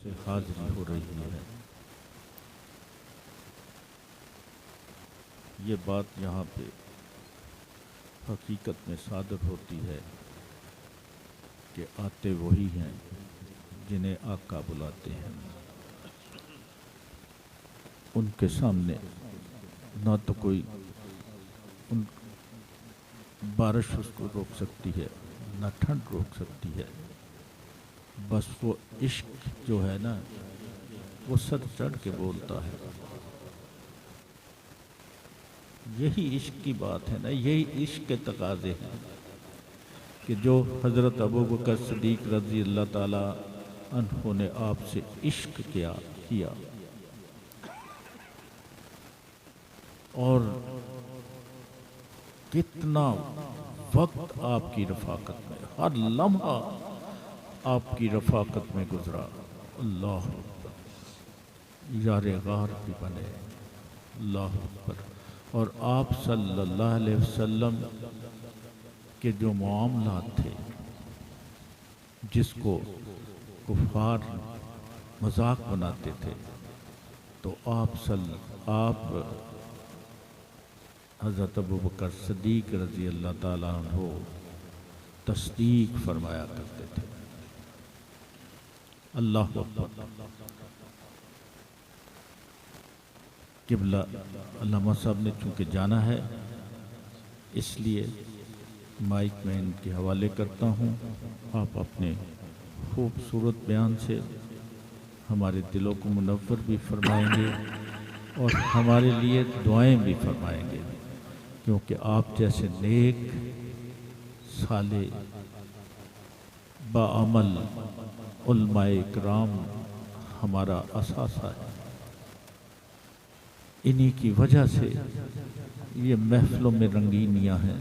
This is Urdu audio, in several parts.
سے حاضری ہو رہی ہے۔ یہ بات یہاں پہ حقیقت میں صادر ہوتی ہے کہ آتے وہی ہیں جنہیں آقا بلاتے ہیں۔ ان کے سامنے نہ تو کوئی ان بارش اس کو روک سکتی ہے، نہ ٹھنڈ روک سکتی ہے، بس وہ عشق جو ہے نا وہ سر چڑھ کے بولتا ہے۔ یہی عشق کی بات ہے نا، یہی عشق کے تقاضے ہیں کہ جو حضرت ابوبکر صدیق رضی اللہ تعالی عنہ نے آپ سے عشق کیا اور کتنا وقت آپ کی رفاقت میں، ہر لمحہ آپ کی رفاقت میں گزرا۔ اللہ اکبر، یار غار بھی بنے، اللہ اکبر۔ اور آپ صلی اللہ علیہ وسلم کے جو معاملات تھے جس کو کفار مذاق بناتے تھے، تو آپ حضرت ابوبکر صدیق رضی اللہ تعالیٰ عنہ تصدیق فرمایا کرتے تھے۔ اللہ اکبر۔ قبلہ علامہ صاحب نے چونکہ جانا ہے، اس لیے مائک میں ان کے حوالے کرتا ہوں۔ آپ اپنے خوبصورت بیان سے ہمارے دلوں کو منور بھی فرمائیں گے اور ہمارے لیے دعائیں بھی فرمائیں گے، کیونکہ آپ جیسے نیک صالح باعمل علماء اکرام ہمارا اثاثہ ہے۔ انہی کی وجہ سے یہ محفلوں میں رنگینیاں ہیں،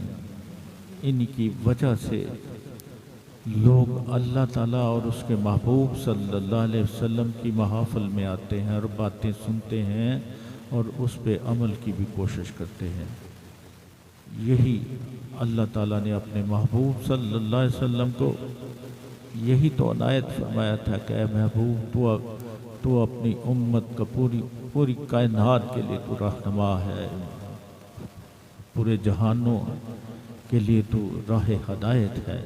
انہی کی وجہ سے لوگ اللہ تعالیٰ اور اس کے محبوب صلی اللہ علیہ وسلم کی محافل میں آتے ہیں اور باتیں سنتے ہیں اور اس پہ عمل کی بھی کوشش کرتے ہیں۔ یہی اللہ تعالیٰ نے اپنے محبوب صلی اللہ علیہ وسلم کو یہی تو عنایت فرمایا تھا کہ اے محبوب تو اپنی امت کا پوری کائنات کے لیے تو رہنما ہے، پورے جہانوں کے لیے تو راہ ہدایت ہے۔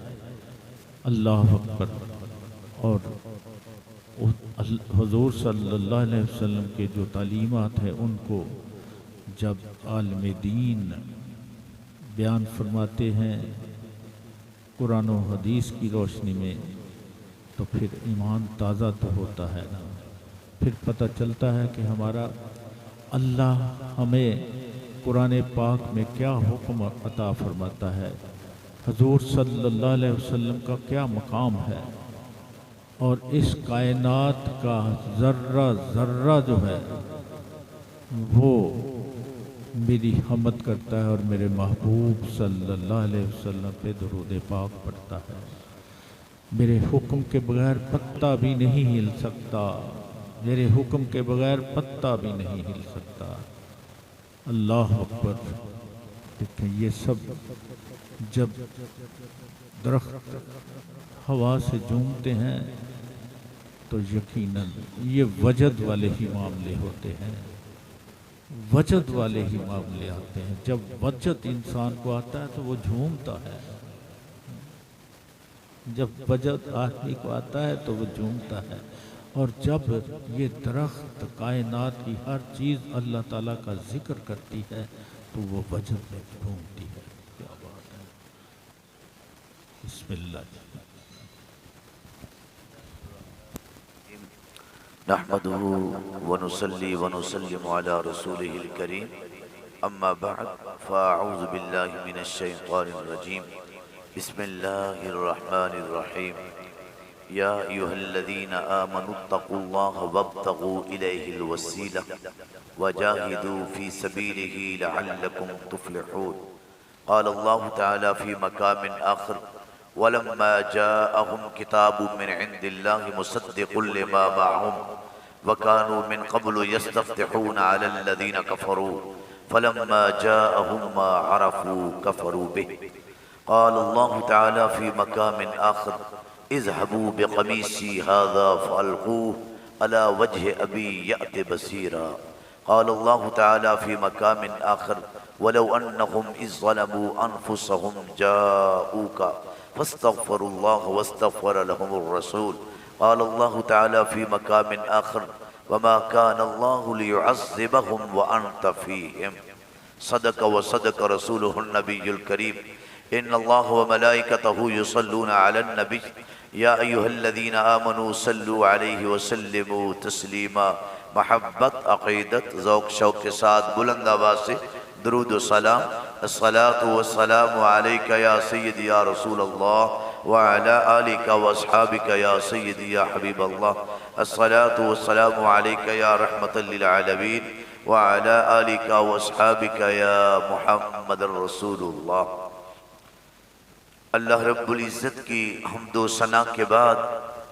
اللہ اکبر۔ اور حضور صلی اللہ علیہ وسلم کے جو تعلیمات ہیں ان کو جب عالم دین بیان فرماتے ہیں قرآن و حدیث کی روشنی میں، تو پھر ایمان تازہ تو ہوتا ہے نا، پھر پتہ چلتا ہے کہ ہمارا اللہ ہمیں قرآن پاک میں کیا حکم عطا فرماتا ہے، حضور صلی اللہ علیہ وسلم کا کیا مقام ہے، اور اس کائنات کا ذرہ ذرہ جو ہے وہ میری حمد کرتا ہے اور میرے محبوب صلی اللہ علیہ وسلم پہ درود پاک پڑھتا ہے۔ میرے حکم کے بغیر پتہ بھی نہیں ہل سکتا، میرے حکم کے بغیر پتہ بھی نہیں ہل سکتا۔ اللہ اکبر۔ دیکھیں یہ سب جب درخت ہوا سے جھومتے ہیں تو یقیناً یہ وجد والے ہی معاملے ہوتے ہیں، وجد والے ہی معاملے آتے ہیں۔ جب وجد انسان کو آتا ہے تو وہ جھومتا ہے، جب وجد آدمی کو آتا ہے تو وہ جھومتا ہے، اور جب یہ درخت کائنات کی ہر چیز اللہ تعالیٰ کا ذکر کرتی ہے تو وہ وجد میں جھومتی ہے۔ کیا بات ہے۔ بسم اللہ۔ نحمده ونصلي ونسلم على رسوله الكريم اما بعد فاعوذ بالله من الشيطان الرجيم بسم الله الرحمن الرحيم يا ايها الذين امنوا اتقوا الله وابتغوا اليه الوسيله وجاهدوا في سبيله لعلكم تفلحون قال الله تعالى في مقام آخر ولما جاءهم كتاب من عند الله مصدق لما معهم وكانوا من قبل يستفتحون على الذين كفروا فلما جاءهم ما عرفوا كفروا به قال الله تعالى في مقام آخر اذهبوا بقميصي هذا فألقوه على وجه أبي يأت بصيرا. قال الله تعالى في مقام آخر ولو أنهم إذ ظلموا أنفسهم جاءوك فاستغفروا الله واستغفر لهم الرسول. قال الله تعالى في مقام آخر وما كان الله ليعذبهم وأنت فيهم. صدق وصدق رسوله النبي الكريم. إن الله وملائكته يصلون على النبي يا أيها الذين آمنوا صلوا عليه وسلموا تسلیما. محبت، عقیدت، ذوق شوق کے ساتھ بلند آواز سے درود و سلام. الصلاة والسلام علیک یا سیدی یا رسول اللہ وعلی آلک واصحابک یا سیدی یا حبیب اللہ. الصلاة والسلام علیک یا رحمت للعالمین وعلی آلک واصحابک یا محمد رسول اللہ. اللہ رب العزت کی حمد و ثنا کے بعد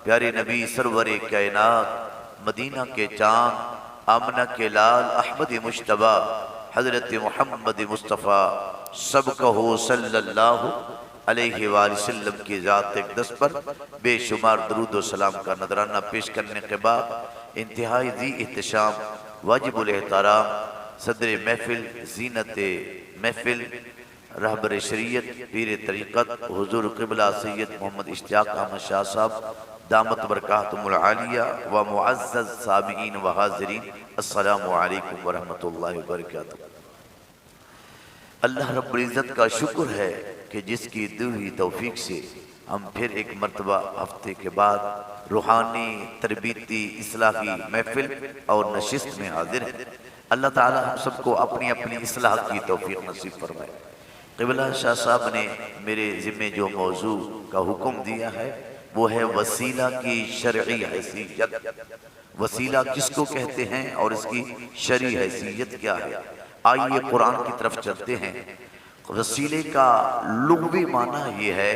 پیارے نبی سرور کائنات، مدینہ کے چاند، آمنہ کے لال، احمد مجتبیٰ حضرت محمد مصطفیٰ سب کہو صلی اللہ علیہ وآلہ وسلم کی ذات اقدس پر بے شمار درود و سلام کا نذرانہ پیش کرنے کے بعد انتہائی ذی احتشام، واجب الاحترام صدر محفل، زینت محفل، رہبر شریعت، پیر طریقت حضور قبلہ سید محمد اشتیاق احمد شاہ صاحب دامت برکاتہم العالیہ و معزز سامعین و حاضرین، السلام علیکم ورحمۃ اللہ وبرکاتہ. اللہ رب العزت کا شکر ہے کہ جس کی دی ہوئی توفیق سے ہم پھر ایک مرتبہ ہفتے کے بعد روحانی، تربیتی، اصلاحی محفل اور نشست میں حاضر ہیں. اللہ تعالی ہم سب کو اپنی اپنی اصلاح کی توفیق نصیب فرمائے. قبلہ شاہ صاحب نے میرے ذمہ جو موضوع کا حکم دیا ہے وہ ہے وسیلہ کی شرعی حیثیت. وسیلہ کس کو کہتے ہیں اور اس کی شرعی حیثیت کیا ہے؟ آئیے قرآن کی طرف چلتے ہیں. وسیلے کا لغوی معنی یہ ہے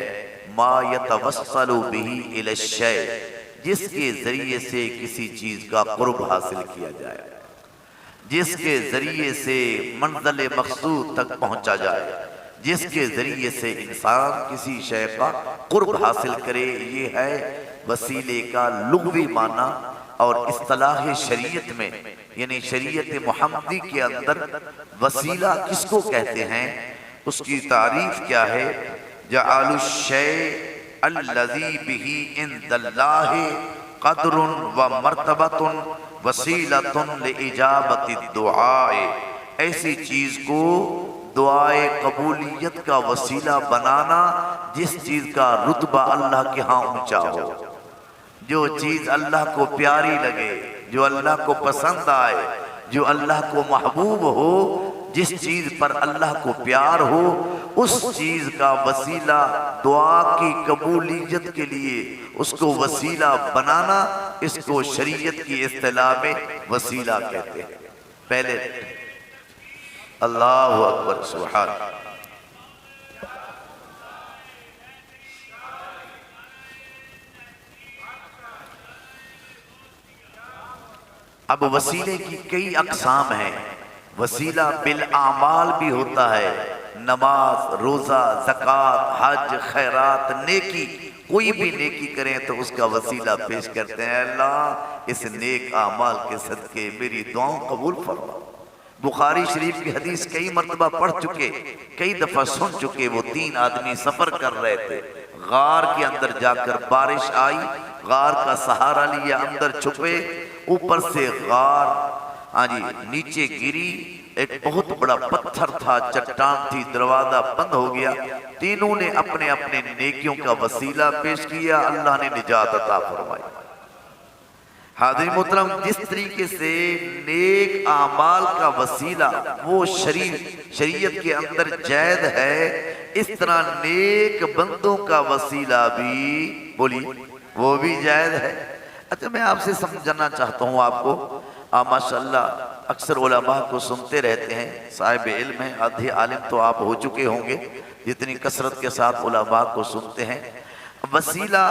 ما یتوسل بہ الی الشیء، جس کے ذریعے سے کسی چیز کا قرب حاصل کیا جائے، جس کے ذریعے سے منزل مقصود تک پہنچا جائے، جس کے ذریعے سے انسان کسی شے کا قرب حاصل کرے. یہ ہے وسیلے کا لغوی معنی. اور اصطلاح شریعت میں یعنی شریعت محمدی کے اندر وسیلہ کس کو کہتے ہیں، اس کی تعریف کیا ہے؟ جعل الشیء الذی بہ عند اللہ قدر و مرتبۃ وسیلۃ لاجابۃ الدعاء. ایسی چیز کو دعائے قبولیت کا وسیلہ بنانا جس چیز کا رتبہ اللہ کے ہاں اونچا ہو، جو چیز اللہ کو پیاری لگے، جو اللہ کو پسند آئے، جو اللہ کو محبوب ہو، جس چیز پر اللہ کو پیار ہو، اس چیز کا وسیلہ دعا کی قبولیت کے لیے اس کو وسیلہ بنانا، اس کو شریعت کی اصطلاح میں وسیلہ کہتے ہیں. پہلے اللہ اکبر سبحان. اب وسیلے کی کئی اقسام ہیں. وسیلہ بالاعمال بھی ہوتا ہے، نماز، روزہ، زکوٰۃ، حج، خیرات، نیکی. کوئی بھی نیکی کریں تو اس کا وسیلہ پیش کرتے ہیں، اللہ اس نیک اعمال کے صدقے میری دعاؤں قبول فرما. بخاری شریف کی حدیث کئی مرتبہ پڑھ چکے، کئی دفعہ سن چکے. وہ 3 آدمی سفر کر رہے تھے، غار کے اندر جا کر بارش آئی، غار کا سہارا لیا، اندر چھپے، اوپر سے غار نیچے گری. ایک بہت بڑا پتھر تھا، چٹان تھی، دروازہ بند ہو گیا. تینوں نے اپنے اپنے نیکیوں کا وسیلہ پیش کیا، اللہ نے نجات عطا فرمائی. حاضرین محترم، جس طریقے سے نیک اعمال کا وسیلہ وہ شریعت کے اندر جائز ہے، اس طرح نیک بندوں کا وسیلہ بھی بولی وہ بھی جائز ہے. اچھا، میں آپ سے سمجھانا چاہتا ہوں آپ کو. ماشاءاللہ اکثر علماء کو سنتے رہتے ہیں، صاحب علم ہیں، آدھے عالم تو آپ ہو چکے ہوں گے جتنی کثرت کے ساتھ علماء کو سنتے ہیں. وسیلہ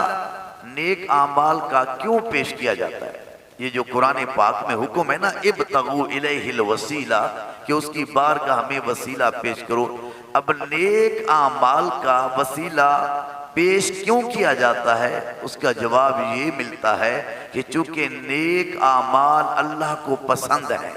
نیک اعمال کا کیوں پیش کیا جاتا ہے؟ یہ جو قرآن پاک میں حکم ہے نا، ابتغوا الیہ الوسیلہ، کہ اس کی بارگاہ میں وسیلہ پیش کرو. اب نیک اعمال کا وسیلہ پیش کیوں کیا جاتا ہے؟ اس کا جواب یہ ملتا ہے کہ چونکہ نیک اعمال اللہ کو پسند ہیں،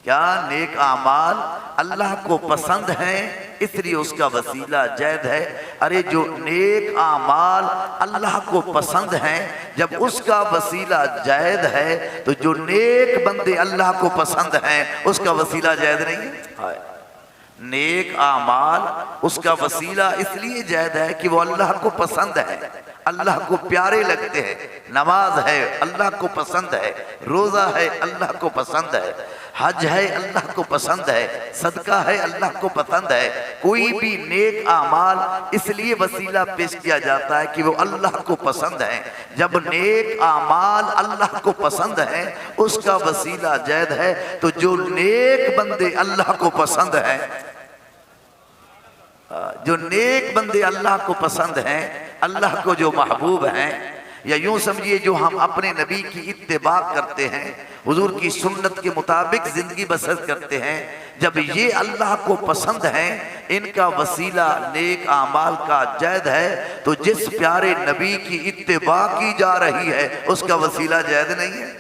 کیا نیک اعمال اللہ کو پسند ہیں، اس لیے اس کا وسیلہ جید ہے۔ ارے جو نیک اعمال اللہ کو پسند ہیں، جب اس کا وسیلہ جید ہے تو جو نیک بندے اللہ کو پسند ہیں اس کا وسیلہ جید نہیں ہے؟ نیک اعمال اس کا وسیلہ اس لیے جید ہے کہ وہ اللہ کو پسند ہے، اللہ کو پیارے لگتے ہیں۔ نماز ہے اللہ کو پسند ہے، روزہ ہے اللہ کو پسند ہے، حج ہے اللہ کو پسند ہے، صدقہ ہے اللہ کو پسند ہے۔ کوئی بھی نیک اعمال اس لیے وسیلہ پیش کیا جاتا ہے کہ وہ اللہ کو پسند ہیں۔ جب نیک اعمال اللہ کو پسند ہیں اس کا وسیلہ جید ہے، تو جو نیک بندے اللہ کو پسند ہیں، جو نیک بندے اللہ کو پسند ہیں، اللہ کو جو محبوب ہیں، یا یوں سمجھیے جو ہم اپنے نبی کی اتباع کرتے ہیں، حضور کی سنت کے مطابق زندگی بسر کرتے ہیں، جب یہ اللہ کو پسند ہیں، ان کا وسیلہ نیک اعمال کا جید ہے، تو جس پیارے نبی کی اتباع کی جا رہی ہے اس کا وسیلہ جید نہیں ہے۔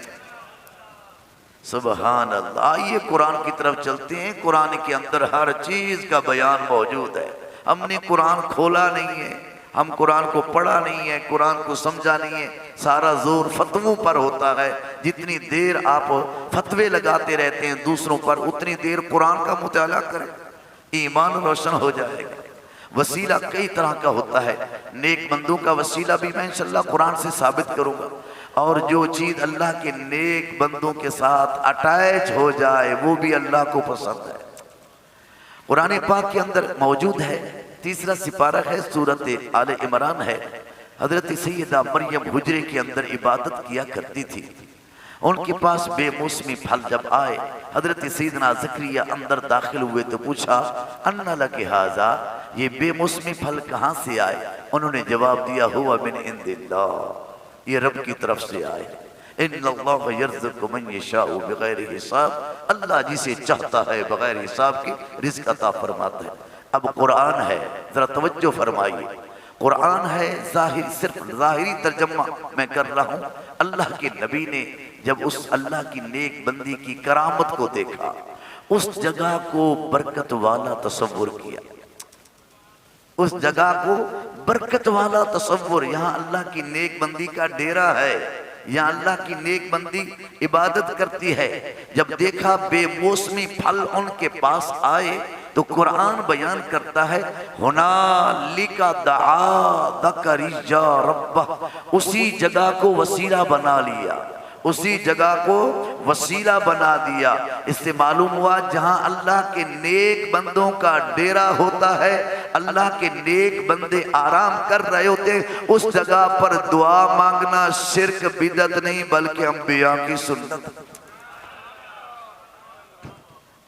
سبحان اللہ۔ آئیے قرآن کی طرف چلتے ہیں۔ قرآن کے اندر ہر چیز کا بیان موجود ہے۔ ہم نے قرآن کھولا نہیں ہے، ہم قرآن کو پڑھا نہیں ہے، قرآن کو سمجھا نہیں ہے، سارا زور فتووں پر ہوتا ہے۔ جتنی دیر آپ فتوے لگاتے رہتے ہیں دوسروں پر، اتنی دیر قرآن کا مطالعہ کریں، ایمان روشن ہو جائے گا۔ وسیلہ کئی طرح کا ہوتا ہے، نیک بندوں کا وسیلہ بھی میں انشاءاللہ قرآن سے ثابت کروں گا، اور جو چیز اللہ کے نیک بندوں کے ساتھ اٹیچ ہو جائے وہ بھی اللہ کو پسند ہے۔ قرآن پاک کے اندر موجود ہے، تیسرا سپارہ ہے، سورت آل عمران ہے۔ حضرت سیدہ مریم حجرے کے اندر عبادت کیا کرتی تھی، ان کے پاس بے موسمی پھل جب آئے، حضرت سیدنا زکریہ اندر داخل ہوئے تو پوچھا اَنَّ لَكِ هَذَا، یہ بے موسمی پھل کہاں سے آئے؟ انہوں نے جواب دیا ہوا من عند اللہ، یہ رب کی طرف سے آئے۔ ان اللہ یرزق من یشاء بغیر حساب، اللہ جسے چاہتا ہے بغیر حساب کی رزق عطا فرماتا ہے۔ اب قرآن ہے، ذرا توجہ فرمائیے، قرآن ہے، صرف ظاہری ترجمہ میں کر رہا ہوں۔ اللہ کے نبی نے جب اس اللہ کی نیک بندی کی کرامت کو دیکھا، اس جگہ کو برکت والا تصور کیا، اس جگہ کو برکت والا تصور، یہاں اللہ کی نیک بندی کا ڈیرا ہے، یہاں اللہ کی نیک بندی عبادت کرتی ہے۔ جب دیکھا بے موسمی پھل ان کے پاس آئے تو قرآن بیان کرتا ہے ہنالک دعا زکریا ربہ، اسی جگہ کو وسیلہ بنا لیا، اسی جگہ کو وسیلہ بنا دیا۔ اس سے معلوم ہوا جہاں اللہ کے نیک بندوں کا ڈیرا ہوتا ہے، اللہ کے نیک بندے آرام کر رہے ہوتے ہیں، اس جگہ پر دعا مانگنا شرک بدعت نہیں بلکہ انبیاء کی سنت،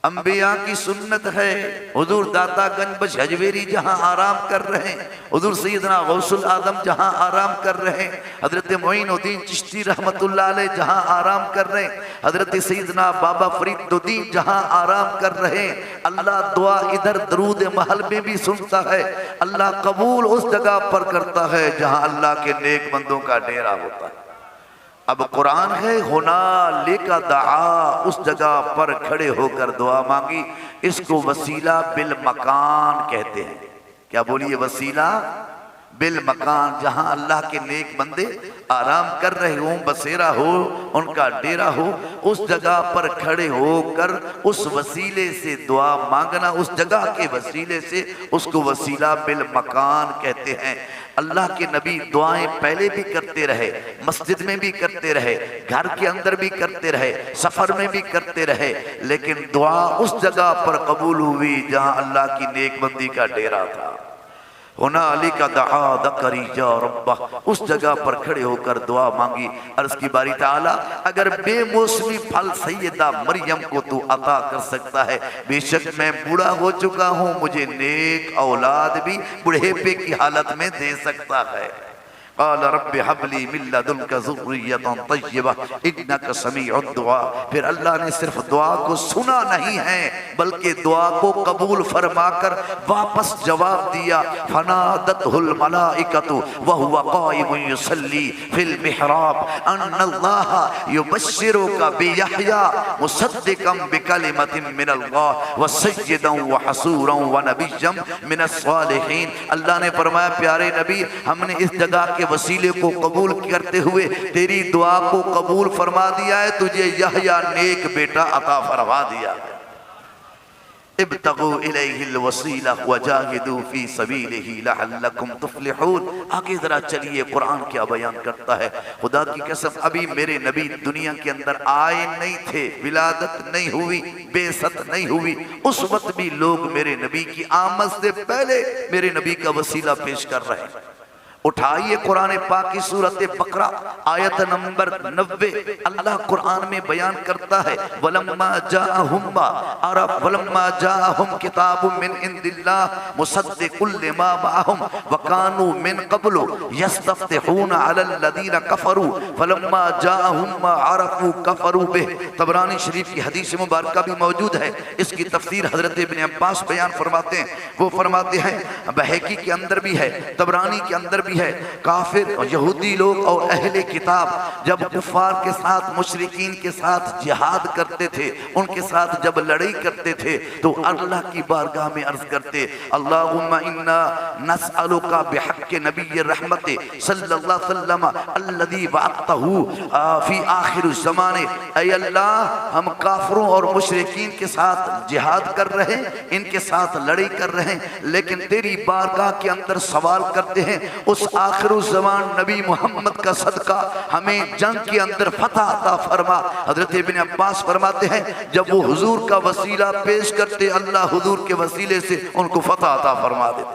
انبیاء کی سنت ہے۔ حضور داتا گنج بخش حجویری جہاں آرام کر رہے ہیں، حضور سیدنا غوث العظم جہاں آرام کر رہے ہیں، حضرت معین الدین چشتی رحمت اللہ علیہ جہاں آرام کر رہے ہیں، حضرت سیدنا بابا فرید الدین جہاں آرام کر رہے ہیں، اللہ دعا ادھر درود محل میں بھی سنتا ہے، اللہ قبول اس جگہ پر کرتا ہے جہاں اللہ کے نیک بندوں کا ڈیرا ہوتا ہے۔ اب قرآن ہے ہنالک دعا، اس جگہ پر کھڑے ہو کر دعا مانگی، اس کو وسیلہ بالمکان کہتے ہیں۔ کیا بولیے؟ وسیلہ بالمکان، جہاں اللہ کے نیک بندے آرام کر رہے ہوں، بسیرا ہو، ان کا ڈیرا ہو، اس جگہ پر کھڑے ہو کر اس وسیلے سے دعا مانگنا، اس جگہ کے وسیلے سے، اس کو وسیلہ بالمکان کہتے ہیں۔ اللہ کے نبی دعائیں پہلے بھی کرتے رہے، مسجد میں بھی کرتے رہے، گھر کے اندر بھی کرتے رہے، سفر میں بھی کرتے رہے، لیکن دعا اس جگہ پر قبول ہوئی جہاں اللہ کی نیک بندی کا ڈیرا تھا۔ ہنالک دعا زکریا ربہ، اس جگہ پر کھڑے ہو کر دعا مانگی۔ عرض کی باری تعالیٰ اگر بے موسمی پھل سیدہ مریم کو تو عطا کر سکتا ہے، بے شک میں بوڑھا ہو چکا ہوں، مجھے نیک اولاد بھی بڑھیپے کی حالت میں دے سکتا ہے۔ قال رب هب لي من لدنك ذرية طیبہ انک سمیع الدعاء۔ پھر اللہ نے صرف دعا کو سنا نہیں ہے بلکہ دعا کو قبول فرما کر واپس جواب دیا، فنادته الملائکۃ وهو قائم یصلی فی المحراب ان اللہ یبشرک بیحییٰ مصدقا بکلمۃ من اللہ وسیدا وحصورا ونبیا من الصالحین۔ اللہ نے فرمایا پیارے نبی ہم نے اس جگہ کے وسیلے کو قبول کرتے ہوئے تیری دعا کو قبول فرما دیا ہے، تجھے یحییٰ نیک بیٹا عطا فرما دیا ہے۔ ابتغوا الیہ الوسیلہ وجاہدوا فی سبیلہ لعلکم تفلحون۔ آگے ذرا چلیے قرآن کیا بیان کرتا ہے۔ خدا کی قسم ابھی میرے نبی دنیا کے اندر آئے نہیں تھے، ولادت نہیں ہوئی، بعثت نہیں ہوئی، اس وقت بھی لوگ میرے نبی کی آمد سے پہلے میرے نبی کا وسیلہ پیش کر رہے ہیں۔ اٹھائیے قرآن پاک کی سورۃ بقرہ آیت نمبر 90، اللہ قرآن میں بیان کرتا ہے وَلَمَّا جَاءَهُمْ كِتَابٌ مِّنْ عِنْدِ اللَّهِ مُصَدِّقٌ لِمَا مَعَهُمْ وَكَانُوا مِنْ قَبْلُ يَسْتَفْتِحُونَ عَلَى الَّذِينَ كَفَرُوا فَلَمَّا جَاءَهُمْ مَا عَرَفُوا كَفَرُوا بِهِ۔ طبرانی شریف کی حدیث مبارکہ بھی موجود ہے، اس کی تفسیر حضرت ابن عباس بیان فرماتے ہیں، وہ فرماتے ہیں بہقی کے اندر بھی ہے، طبرانی کے اندر بھی ہے، کافر یہودی لوگ اور اہل کتاب جب کفار کے ساتھ مشرکین کے ساتھ جہاد کرتے تھے، ان کے ساتھ جب لڑائی کرتے تھے تو اللہ کی بارگاہ میں عرض کرتے اللہم انا نسألک بحق نبی رحمت صلی اللہ علیہ وسلم الذی وعدتہ فی آخر الزمان۔ اے اللہ ہم کافروں اور مشرکین کے ساتھ جہاد کر رہے ہیں، ان کے ساتھ لڑائی کر رہے ہیں، لیکن تیری بارگاہ کے اندر سوال کرتے ہیں اس آخر الزمان نبی محمد کا صدقہ ہمیں جنگ کے اندر فتح عطا فرما۔ حضرت ابن عباس فرماتے ہیں جب وہ حضور کا وسیلہ پیش کرتے اللہ حضور کے وسیلے سے ان کو فتح عطا فرما دیتے۔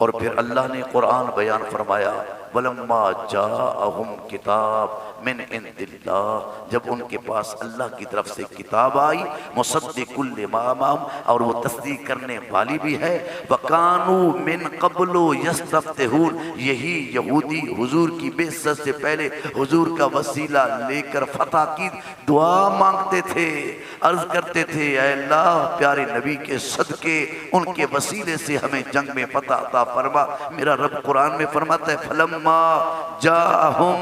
اور پھر اللہ نے قرآن بیان فرمایا وَلَمَّا جَاءَهُمْ كِتَابٌ مِّنْ عِنْدِ اللَّهِ، جب ان کے پاس اللہ کی طرف سے کتاب آئی مصدق لما معہم، اور وہ تصدیق کرنے والی بھی ہے، وَكَانُوا مِنْ قَبْلُ يَسْتَفْتِحُونَ، یہی یہودی حضور کی بعثت سے پہلے حضور کا وسیلہ لے کر فتح کی دعا مانگتے تھے، عرض کرتے تھے اے اللہ پیارے نبی کے صدقے ان کے وسیلے سے ہمیں جنگ میں فتح عطا فرما۔ میرا رب قرآن میں فرماتا ہے فَلَمَّا جَاءَهُمْ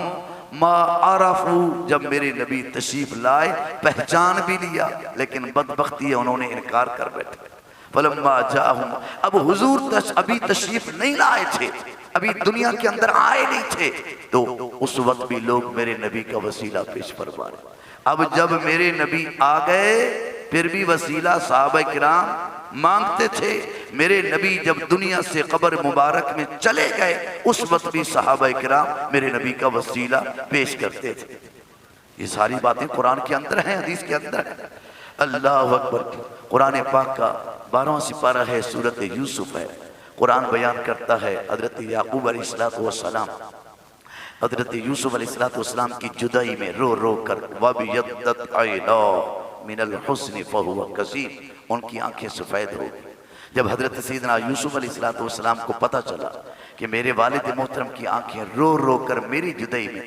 ما عرفوا، جب میرے نبی تشریف لائے پہچان بھی لیا لیکن بدبختی ہے انہوں نے انکار کر بیٹھے۔ فلما جاءہم، اب حضور ابھی تشریف نہیں لائے تھے، ابھی دنیا کے اندر آئے نہیں تھے، تو اس وقت بھی لوگ میرے نبی کا وسیلہ پیش فرما رہے۔ اب جب میرے نبی آ گئے پھر بھی وسیلہ صحابہ کرام مانگتے تھے۔ میرے نبی جب دنیا سے قبر مبارک میں چلے گئے اس وقت بھی صحابہ کرام میرے نبی کا وسیلہ پیش کرتے تھے۔ یہ ساری باتیں قرآن کے اندر ہیں، حدیث کے اندر ہیں۔ اللہ اکبر۔ قرآن پاک کا 12واں سپارہ ہے، سورۃ یوسف ہے۔ قرآن بیان کرتا ہے حضرت یعقوب علیہ السلام حضرت یوسف علیہ السلام کی جدائی میں رو رو کر وَبِيَضَّتْ عَيْنَاهُ مِنَ الْحُزْنِ فَهُوَ كَظِيمٌ، ان کی آنکھیں سفید ہو گئی۔ جب حضرت سیدنا یوسف علیہ السلام کو پتہ چلا کہ میرے والد محترم کی آنکھیں رو رو کر میری جدائی میں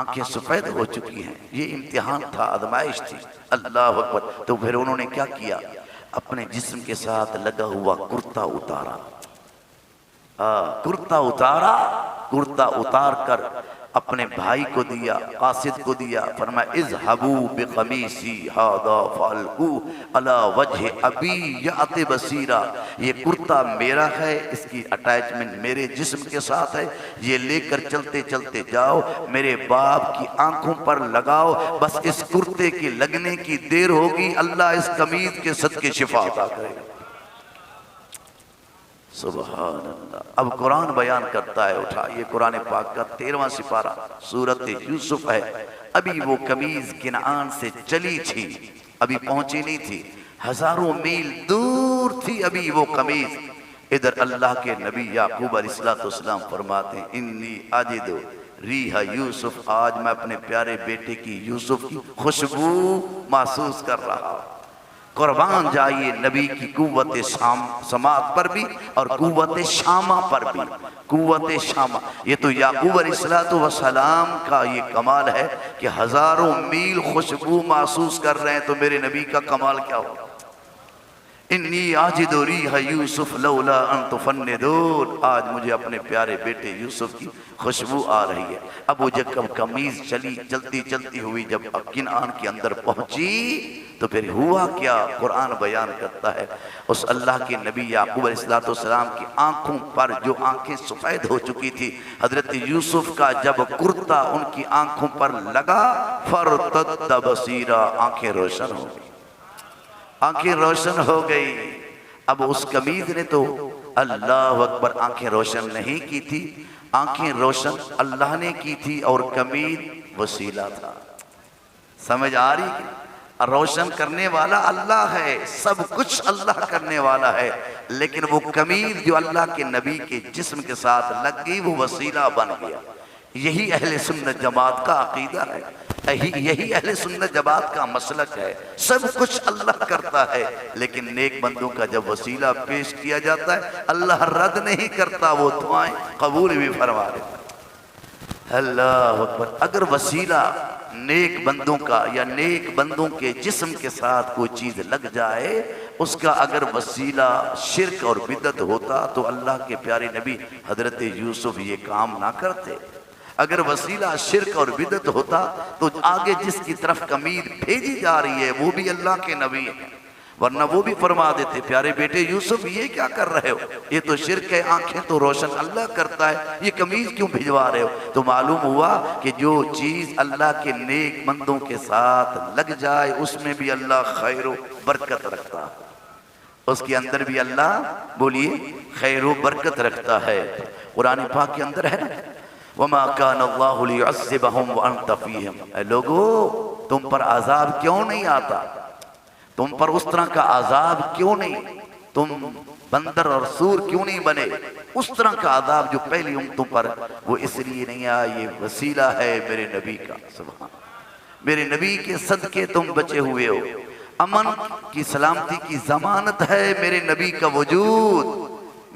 آنکھیں سفید ہو چکی ہیں، یہ امتحان تھا، آزمائش تھی۔ اللہ اکبر۔ تو پھر انہوں نے کیا کیا؟ اپنے جسم کے ساتھ لگا ہوا کرتا اتارا، کرتا اتار کر اپنے بھائی کو دیا، قاصد کو دیا، فرمایا اذهبوا بقمیصی ھذا فالقوہ علی وجہ ابی یأت بصیرا، یہ کرتا میرا ہے، اس کی اٹیچمنٹ میرے جسم کے ساتھ ہے، یہ لے کر چلتے چلتے جاؤ میرے باپ کی آنکھوں پر لگاؤ، بس اس کرتے کی لگنے کی دیر ہوگی اللہ اس قمیض کے صدقے شفا عطا کرے گا۔ سبحان اللہ۔ اب قرآن بیان کرتا ہے، اٹھائیے قرآن پاک کا 13واں سپارہ سورۃ یوسف ہے۔ ابھی وہ قمیض کنعان سے چلی تھی، ابھی پہنچی نہیں تھی، ہزاروں میل دور تھی ابھی وہ قمیض۔ ادھر اللہ کے نبی یعقوب علیہ السلام فرماتے ہیں انی اجد ریح یوسف، آج میں اپنے پیارے بیٹے کی یوسف کی خوشبو محسوس کر رہا ہوں۔ قربان جائیے نبی کی قوت سماعت پر بھی اور قوت شامہ پر بھی، قوت شامہ۔ یہ تو یعقوب علیہ السلام کا یہ کمال ہے کہ ہزاروں میل خوشبو محسوس کر رہے ہیں، تو میرے نبی کا کمال کیا ہو؟ انی آجد ریح یوسف لولا ان تفندون، آج مجھے اپنے پیارے بیٹے یوسف کی خوشبو آ رہی ہے۔ اب وہ جب قمیض چلتی چلتی ہوئی جب کنعان کے اندر پہنچی تو پھر ہوا کیا؟ قرآن بیان کرتا ہے اس اللہ کے نبی یعقوب علیہ السلام کی آنکھوں پر جو آنکھیں سفید ہو چکی تھی، حضرت یوسف کا جب کرتا ان کی آنکھوں پر لگا، فرتد بصیرا، آنکھیں روشن ہو گئی، آنکھیں روشن ہو گئی۔ اب اس قمیض نے تو اللہ اکبر آنکھیں روشن نہیں کی تھی، آنکھیں روشن اللہ نے کی تھی، اور قمیض وسیلہ تھا۔ سمجھ آ رہی کہ روشن کرنے والا اللہ ہے، سب کچھ اللہ کرنے والا ہے، لیکن وہ قمیض جو اللہ کے نبی کے جسم کے ساتھ لگ گئی وہ وسیلہ بن گیا۔ یہی اہل سنت جماعت کا عقیدہ ہے، یہی اہل سنت جماعت کا مسلک ہے۔ سب کچھ اللہ کرتا ہے، لیکن نیک بندوں کا جب وسیلہ پیش کیا جاتا ہے اللہ رد نہیں کرتا، وہ دعائیں قبول بھی فرما دیتا۔ اللہ اکبر۔ اگر وسیلہ نیک بندوں کا یا نیک بندوں کے جسم کے ساتھ کوئی چیز لگ جائے، اس کا اگر وسیلہ شرک اور بدعت ہوتا تو اللہ کے پیارے نبی حضرت یوسف یہ کام نہ کرتے۔ اگر وسیلہ شرک اور بدعت ہوتا تو آگے جس کی طرف قمیض بھیجی جا رہی ہے وہ بھی اللہ کے نبی ہیں، ورنہ وہ بھی فرما دیتے پیارے بیٹے یوسف یہ کیا کر رہے ہو، یہ تو شرک ہے، آنکھیں تو روشن اللہ کرتا ہے، یہ قمیض کیوں بھجوا رہے ہو؟ تو معلوم ہوا کہ جو چیز اللہ کے نیک بندوں کے ساتھ لگ جائے اس میں بھی اللہ خیر و برکت رکھتا ہے، اس کے اندر بھی اللہ بولیے خیر و برکت رکھتا ہے۔ قرآن پاک کے اندر ہے نا وَمَا كَانَ اللَّهُ لِيُعَذِّبَهُمْ وَأَنْتَ فِيهِمْ، اے لوگو تم پر عذاب کیوں نہیں آتا، تم پر اس طرح کا عذاب کیوں نہیں، تم بندر اور سور کیوں نہیں بنے، اس طرح کا عذاب جو پہلی امتوں پر وہ اس لیے نہیں آیا، یہ وسیلہ ہے میرے نبی کا، سبحان، میرے نبی کے صدقے تم بچے ہوئے ہو، امن کی سلامتی کی ضمانت ہے میرے نبی کا وجود،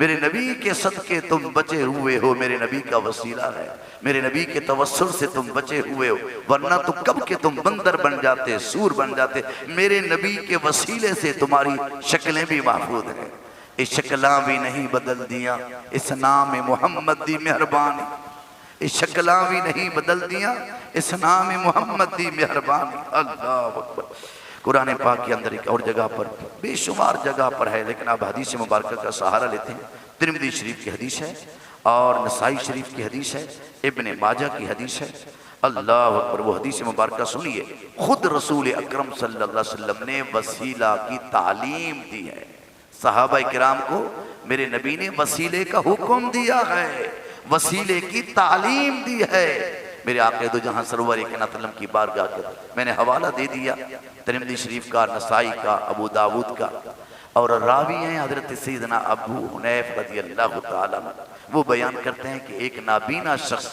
میرے نبی کے صدقے تم بچے ہوئے ہو، میرے نبی کا وسیلہ ہے، میرے نبی کے توسل سے تم بچے ہوئے ہو، ورنہ تو کب کے تم بندر بن جاتے، سور بن جاتے۔ میرے نبی کے وسیلے سے تمہاری شکلیں بھی محفوظ ہیں، اس شکلاں بھی نہیں بدل دیا، اس نام محمد دی مہربانی، اس شکلاں بھی نہیں بدل دیا، اس نام محمد دی مہربانی۔ اللہ اکبر۔ قرآن پاک کے اندر ایک اور جگہ پر بے شمار جگہ پر ہے، لیکن آپ حدیث مبارکہ کا سہارا لیتے ہیں۔ ترمذی شریف کی حدیث ہے اور نسائی شریف کی حدیث ہے، ابن ماجہ کی حدیث ہے۔ اللہ اکبر۔ وہ حدیث مبارکہ سنیے، خود رسول اکرم صلی اللہ علیہ وسلم نے وسیلہ کی تعلیم دی ہے، صحابہ کرام کو میرے نبی نے وسیلے کا حکم دیا ہے، وسیلے کی تعلیم دی ہے۔ میرے آقا دو جہاں سرور کائنات عالم کی بارگاہ کے میں نے حوالہ دے دیا، ترمذی شریف کا، نسائی کا، ابو داود کا، اور راوی ہیں حضرت سیدنا ابو حنیف رضی اللہ تعالیٰ عنہ۔ وہ بیان کرتے ہیں کہ ایک نابینا شخص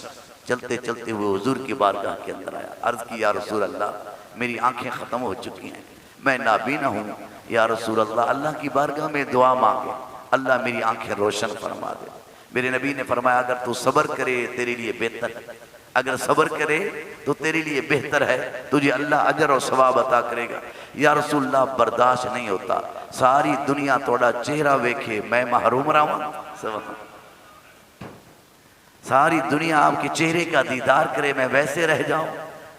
چلتے چلتے ہوئے حضور کی بارگاہ کے اندر آیا، عرض کی یا رسول اللہ میری آنکھیں ختم ہو چکی ہیں، میں نابینا ہوں، یا رسول اللہ اللہ کی بارگاہ میں دعا مانگے، اللہ میری آنکھیں روشن فرما دے۔ میرے نبی نے فرمایا اگر تو صبر کرے تیرے لیے بہتر ہے، اگر صبر کرے تو تیرے لیے بہتر ہے، تجھے اللہ اجر اور ثواب عطا کرے گا۔ یا رسول اللہ برداشت نہیں ہوتا، ساری دنیا توڑا چہرہ ویکھے میں محروم رہا، ساری دنیا آپ کے چہرے کا دیدار کرے میں ویسے رہ جاؤں۔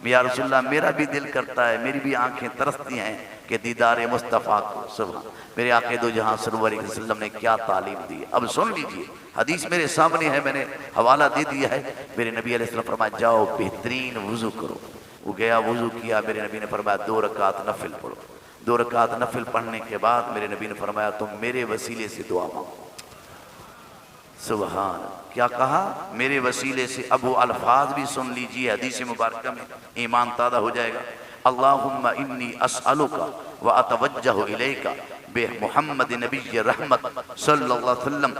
یا رسول اللہ میرا بھی دل کرتا ہے، میری بھی آنکھیں ترستی ہیں کہ دیدار مصطفیٰ کو۔ سبحان، میرے آقا دو جہاں سرور علیہ وسلم نے کیا تعلیم دی۔ اب سن لیجئے، حدیث میرے سامنے ہے، میں نے حوالہ دے دیا ہے۔ میرے نبی علیہ السلام فرمایا جاؤ بہترین وضو کرو۔ وہ گیا وضو کیا، میرے نبی نے فرمایا 2 رکعت نفل پڑھو۔ 2 رکعت نفل پڑھنے کے بعد میرے نبی نے فرمایا تم میرے وسیلے سے دعا مانگو۔ سبحان، کیا کہا؟ میرے وسیلے سے۔ اب وہ الفاظ بھی سن لیجئے، حدیث مبارکہ میں ایمان تازہ ہو جائے گا۔ اللہم انی اسألک و اتوجہ الیک بمحمد نبی رحمت صلی اللہ علیہ وسلم،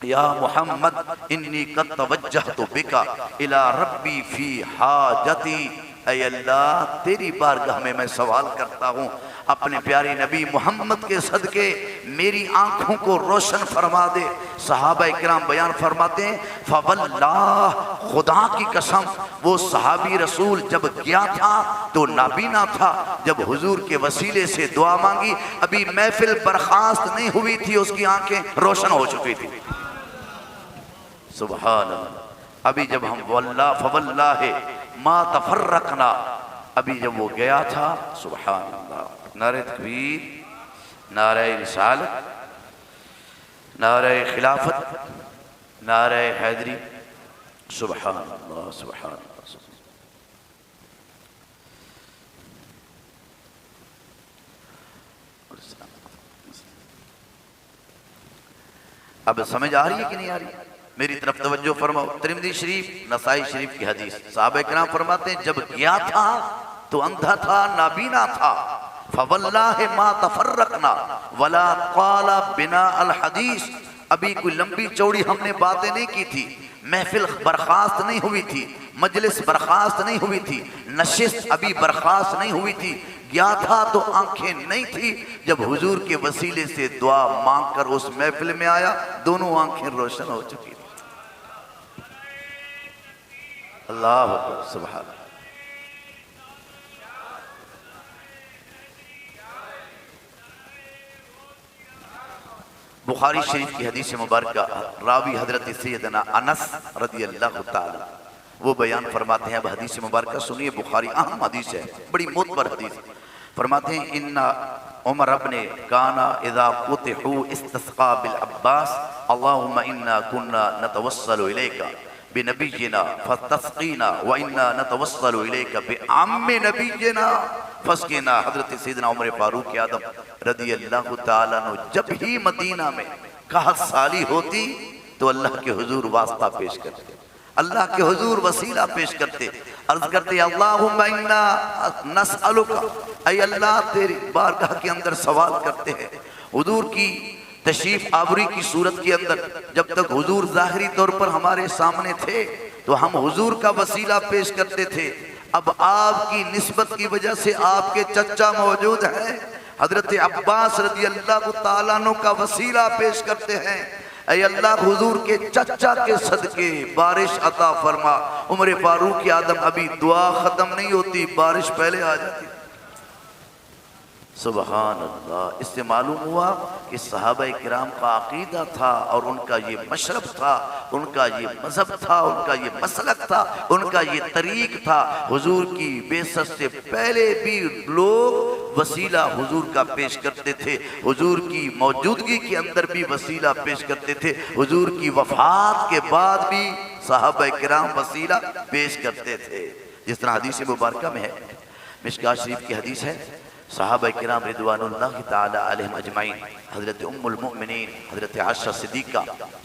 یا محمد انی قد توجہت بک الی ربی فی حاجتی۔ اے اللہ تیری بارگاہ میں سوال کرتا ہوں، اپنے پیارے نبی محمد کے صدقے میری آنکھوں کو روشن فرما دے۔ صحابہ کرام بیان فرماتے ہیں فواللہ، خدا کی قسم وہ صحابی رسول جب گیا تھا تو نابینا تھا، جب حضور کے وسیلے سے دعا مانگی ابھی محفل برخاست نہیں ہوئی تھی، اس کی آنکھیں روشن ہو چکی تھی۔ سبحان اللہ۔ ابھی جب ہم فواللہ ما تفرقنا، ابھی جب وہ گیا تھا، سبحان اللہ، نعرہ تکبیر، نعرہ رسالت، نعرہ خلافت، نعرہ حیدری، سبحان اللہ سبحان اللہ۔ اب سمجھ آ رہی ہے کہ نہیں آ رہی؟ میری طرف توجہ فرماؤ۔ ترمذی شریف، نسائی شریف کی حدیث، صحابہ کرام فرماتے ہیں جب گیا تھا تو اندھا تھا، نابینا تھا، فواللہ ما تفرقنا ولا قال بنا الحدیث، ابھی کوئی لمبی چوڑی ہم نے باتیں نہیں کی تھی، محفل برخاست نہیں ہوئی تھی، مجلس برخاست نہیں ہوئی تھی، نشست ابھی برخاست نہیں ہوئی تھی، گیا تھا تو آنکھیں نہیں تھی، جب حضور کے وسیلے سے دعا مانگ کر اس محفل میں آیا دونوں آنکھیں روشن ہو چکی۔ اللہ اکبر، سبحان اللہ۔ بخاری شریف کی حدیث مبارکہ، راوی حضرت سیدنا انس رضی اللہ تعالی، وہ بیان فرماتے ہیں، اب حدیث مبارکہ سنیے، بخاری اہم حدیث ہے، بڑی معتبر حدیث، فرماتے ہیں ان عمر ابن کانا اذا فتحوا استسقا بالعباس اللہم انا کننا نتوسل الیکا بنبینا فتسقینا وانا نتوسل الیکا بعم نبینا فسقینا۔ حضرت سیدنا عمر فاروق اعظم رضی اللہ تعالیٰ عنہ جب ہی مدینہ میں قحط سالی ہوتی تو اللہ کے حضور واسطہ پیش کرتے، اللہ کے حضور وسیلہ پیش کرتے، عرض کرتے اللہم انا نسألک، اے اللہ تیری بارگاہ کے اندر سوال کرتے ہیں۔ حضور کی تشریف آوری کی صورت کے اندر جب تک حضور ظاہری طور پر ہمارے سامنے تھے تو ہم حضور کا وسیلہ پیش کرتے تھے، اب آپ کی نسبت کی وجہ سے آپ کے چچا موجود ہیں، حضرت عباس رضی اللہ تعالیٰ عنہ کا وسیلہ پیش کرتے ہیں، اے اللہ حضور کے چچا کے صدقے بارش عطا فرما۔ عمر فاروق اعظم ابھی دعا ختم نہیں ہوتی بارش پہلے آ جاتی۔ سبحان اللہ۔ اس سے معلوم ہوا کہ صحابہ کرام کا عقیدہ تھا اور ان کا یہ مشرب تھا، ان کا یہ مذہب تھا، ان کا یہ مسلک تھا، ان کا یہ طریق تھا، حضور کی بعثت سے پہلے بھی لوگ وسیلہ حضور کا پیش کرتے تھے، حضور کی موجودگی کے اندر بھی وسیلہ پیش کرتے تھے، حضور کی وفات کے بعد بھی صحابہ کرام وسیلہ پیش کرتے تھے، جس طرح حدیث مبارکہ میں ہے، مشکوٰۃ شریف کی حدیث ہے، صحابہ کرام رضوان اللہ تعالی علیہم اجمعین، حضرت ام المؤمنین حضرت عائشہ صدیقہ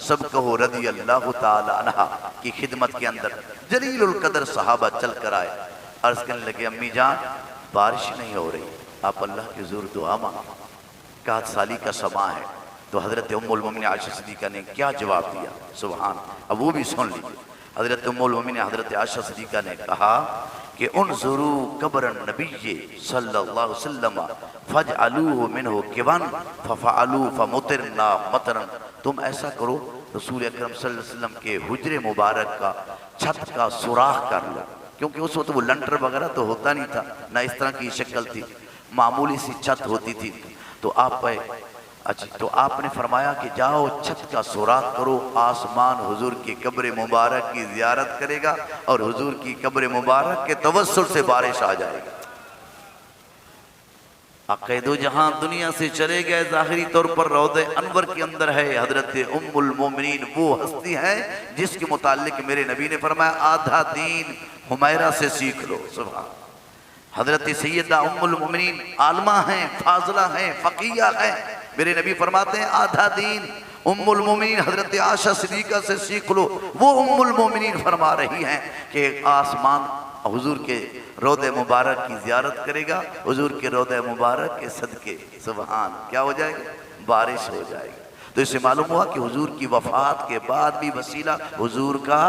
سب کہو رضی اللہ تعالی عنہ کی خدمت کے اندر جلیل القدر صحابہ چل کر آئے، عرض کرنے لگے امی جان بارش نہیں ہو رہی، آپ اللہ کی حضور دعا مانگو، قحط سالی کا سماں ہے، تو حضرت ام المؤمنین عائشہ صدیقہ نے کیا جواب دیا، سبحان، اب وہ بھی سن لیجیے۔ حضرت ام المؤمنین حضرت عائشہ صدیقہ نے کہا کہ انظروا قبر النبی صلی اللہ علیہ وسلم فجعلوه منہ کبن ففعلوا فمطرنا مطرا، تم ایسا کرو رسول اکرم صلی اللہ علیہ وسلم کے حجر مبارک کا چھت کا سوراخ کر لو، کیونکہ اس وقت وہ لنٹر وغیرہ تو ہوتا نہیں تھا، نہ اس طرح کی شکل تھی، معمولی سی چھت ہوتی تھی، تو آپ نے فرمایا کہ جاؤ چھت کا سوراخ کرو، آسمان حضور کی قبر مبارک کی زیارت کرے گا اور حضور کی قبر مبارک کے توسل سے بارش آ جائے گی۔ عقید و جہاں دنیا سے چلے گئے، ظاہری طور پر روضہ انور کے اندر ہے حضرت ام المومنین، وہ ہستی ہے جس کے متعلق میرے نبی نے فرمایا آدھا دین حمیرہ سے سیکھ لو، سبحان۔ حضرت سیدہ ام المومنین عالمہ ہیں، فاضلہ ہیں، فقیہ ہیں، میرے نبی فرماتے ہیں آدھا دین ام المومنین حضرت عائشہ صدیقہ سے سیکھ لو، وہ ام المومنین فرما رہی ہیں کہ آسمان حضور کے روضہ مبارک کی زیارت کرے گا، حضور کے روضہ مبارک کے صدقے سبحان کیا ہو جائے گا، بارش ہو جائے گی۔ تو اس سے معلوم ہوا کہ حضور کی وفات کے بعد بھی وسیلہ حضور کا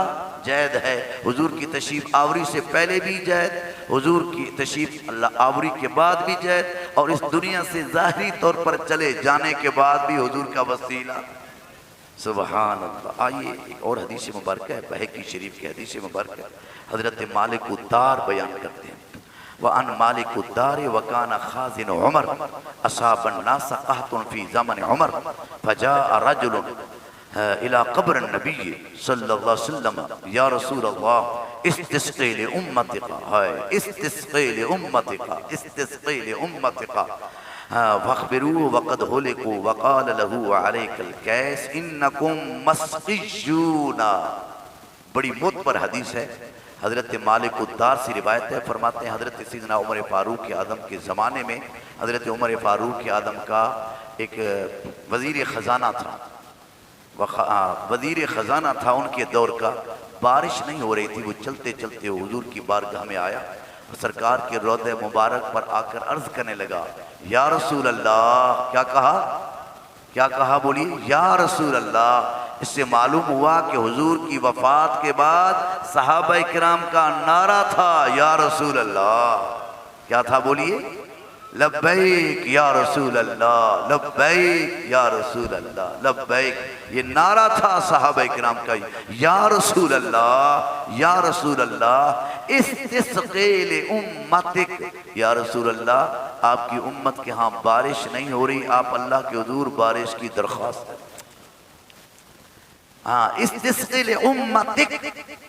جید ہے، حضور کی تشریف آوری سے پہلے بھی جید، حضور کی تشریف اللہ آوری کے بعد بھی جید، اور اس دنیا سے ظاہری طور پر چلے جانے کے بعد بھی حضور کا وسیلہ۔ سبحان اللہ۔ آئیے ایک اور حدیث مبارکہ ہے، بہقی شریف کی حدیث مبارکہ، حضرت مالک الدار بیان کرتے ہیں، وَأَنْ مَالِكُ الدَّارِ وَكَانَ خَازِنُ عُمَرَ أَصَابَ النَّاسَ قَحْطٌ فِي زَمَنِ عُمَرَ فَجَاءَ رَجُلٌ إِلَى قَبْرِ النَّبِيِّ صلی اللہ علیہ وسلم یا رسول اللہ اسْتِسْقِ لِأُمَّتِكَ اسْتِسْقِ لِأُمَّتِكَ اسْتِسْقِ لِأُمَّتِكَ فَاخْبِرُوا وَقَدْ هُلِكُوا وَقَالَ لَهُ عَلَيْكَ الْكَيْسِ إِنَّكُمْ مَسْقِيُّونَ۔ بڑی معتبر حدیث ہے، حضرت مالک الدار سے روایت ہے، فرماتے ہیں حضرت سیدنا عمر فاروق اعظم کے زمانے میں حضرت عمر فاروق اعظم کا ایک وزیر خزانہ تھا، وزیر خزانہ تھا ان کے دور کا، بارش نہیں ہو رہی تھی، وہ چلتے چلتے حضور کی بارگاہ میں آیا، سرکار کے روضہ مبارک پر آ کر عرض کرنے لگا، یا رسول اللہ۔ کیا کہا بولیے، یا رسول اللہ۔ اس سے معلوم ہوا کہ حضور کی وفات کے بعد صحابہ کرام کا نعرہ تھا یا رسول اللہ۔ کیا تھا بولیے، لبیک یا رسول اللہ، لبیک یا رسول اللہ، لبیک۔ یہ نعرہ تھا صحابہ کرام کا، یا رسول اللہ، یا رسول اللہ، استسقی لامتک، یا رسول اللہ آپ کی امت کے ہاں بارش نہیں ہو رہی، آپ اللہ کے حضور بارش کی درخواست کریں۔ استسقی لامتک،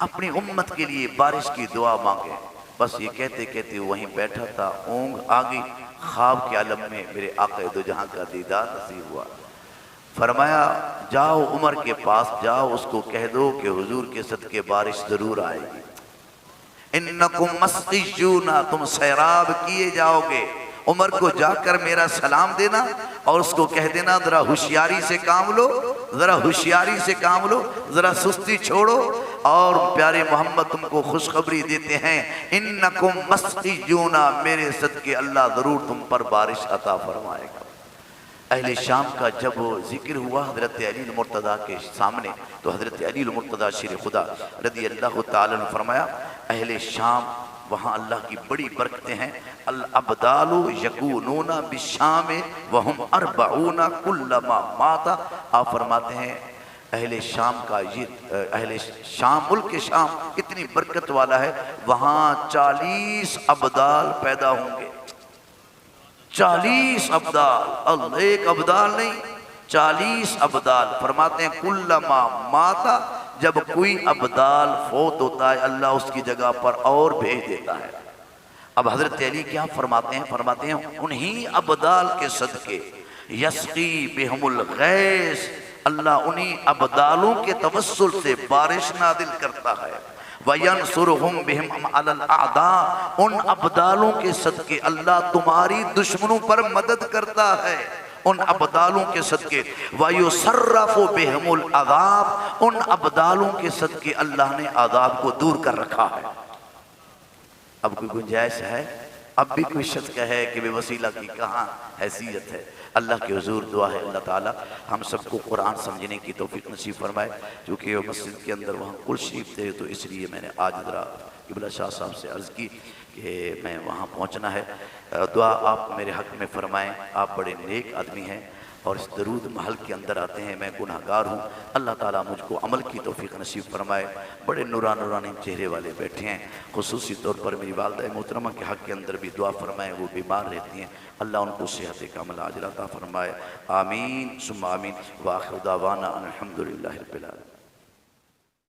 اپنی امت کے لیے بارش کی دعا مانگے۔ بس یہ کہتے کہتے وہیں بیٹھا تھا، اونگ آ گئی، خواب کے عالم میں میرے آقا دو جہاں کا دیدار نصیب ہوا۔ فرمایا جاؤ عمر کے پاس جاؤ، اس کو کہہ دو کہ حضور کے صدقے بارش ضرور آئے گی، انکم مسقیون، تم سیراب کیے جاؤ گے۔ عمر کو جا کر میرا سلام دینا اور اس کو کہہ دینا ذرا ہوشیاری سے کام لو، ذرا ہوشیاری سے کام لو، ذرا سستی چھوڑو، اور پیارے محمد تم کو خوشخبری دیتے ہیں، انکم مسقیون، میرے صدقے اللہ ضرور تم پر بارش عطا فرمائے گا۔ اہل شام کا جب ذکر ہوا حضرت علی المرتضیٰ کے سامنے، تو حضرت علی المرتضیٰ شیر خدا رضی اللہ تعالیٰ نے فرمایا اہل شام، وہاں اللہ کی بڑی برکتیں ہیں، الابدال یکونون بالشام وہم 40 کلما مات۔ آپ فرماتے ہیں اہل شام کا یہ اہل شام، ملک شام اتنی برکت والا ہے، وہاں 40 ابدال پیدا ہوں گے، 40 ابدال، اللہ ایک ابدال نہیں، 40 ابدال۔ فرماتے ہیں کلما ماتا، جب کوئی ابدال فوت ہوتا ہے اللہ اس کی جگہ پر اور بھیج دیتا ہے۔ اب حضرت علی کیا فرماتے ہیں؟ فرماتے ہیں انہی ابدال کے صدقے یسقی بہم الغیث، اللہ انہی ابدالوں کے توسل سے بارش نازل کرتا ہے، وَيَنْصُرُهُمْ بِهِمْ عَلَى الْأَعْدَاءِ، ان ابدالوں کے صدقے اللہ تمہاری دشمنوں پر مدد کرتا ہے، ان ابدالوں کے صدقے، وَيُصَرَّفُ بِهِمُ الْعَذَابِ، ان ابدالوں کے صدقے اللہ نے عذاب کو دور کر رکھا ہے۔ اب کوئی گنجائش ہے؟ اب بھی کوئی شخص کہے کہ بے وسیلہ کی کہاں حیثیت ہے؟ اللہ کے حضور دعا ہے اللہ تعالیٰ ہم سب کو قرآن سمجھنے کی توفیق نصیب فرمائے، چونکہ وہ مسجد کے اندر وہاں کل شریف تھے تو اس لیے میں نے آج ذرا قبلہ شاہ صاحب سے عرض کی کہ میں وہاں پہنچنا ہے، دعا آپ میرے حق میں فرمائیں، آپ بڑے نیک آدمی ہیں اور اس درود محل کے اندر آتے ہیں، میں گناہگار ہوں، اللہ تعالیٰ مجھ کو عمل کی توفیق نصیب فرمائے۔ بڑے نورانی چہرے والے بیٹھے ہیں، خصوصی طور پر میری والدہ محترمہ کے حق کے اندر بھی دعا فرمائیں، وہ بیمار رہتی ہیں، اللہ ان کو صحت کاملہ عاجلہ عطا فرمائے، آمین ثم آمین، وآخر دعوانا ان الحمدللہ رب العالمین۔